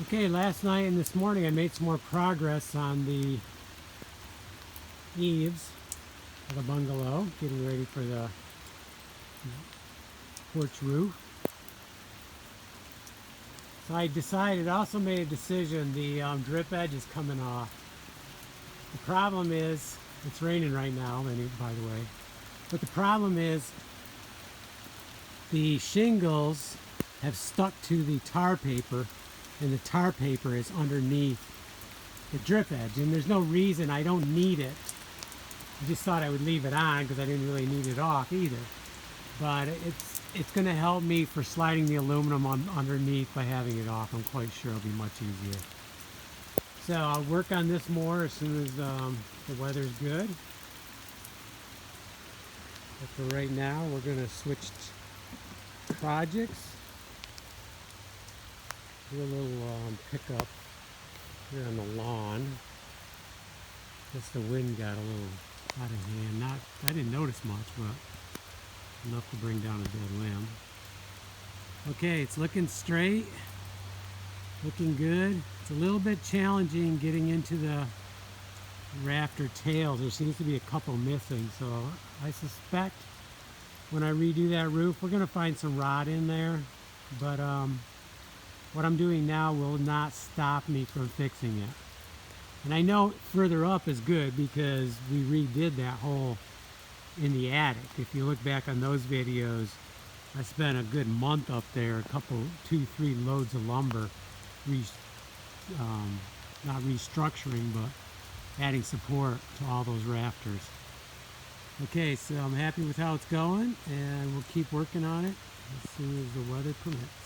Okay, last night and this morning I made some more progress on the eaves of the bungalow, getting ready for the porch roof. So I decided, also made a decision, the drip edge is coming off. The problem is, it's raining right now, by the way, but the problem is the shingles have stuck to the tar paper, and the tar paper is underneath the drip edge, and there's no reason, I don't need it. I just thought I would leave it on because I didn't really need it off either. But it's going to help me for sliding the aluminum underneath by having it off. I'm quite sure it'll be much easier. So I'll work on this more as soon as the weather's good. But for right now, we're going to switch projects. Do a little pickup here on the lawn. Guess the wind got a little out of hand. I didn't notice much, but enough to bring down a dead limb. Okay, it's looking straight, looking good. It's a little bit challenging getting into the rafter tails. There seems to be a couple missing, so I suspect when I redo that roof, we're going to find some rot in there, but what I'm doing now will not stop me from fixing it. And I know further up is good because we redid that hole in the attic. If you look back on those videos, I spent a good month up there, two, three loads of lumber, not restructuring, but adding support to all those rafters. Okay, so I'm happy with how it's going, and we'll keep working on it as soon as the weather permits.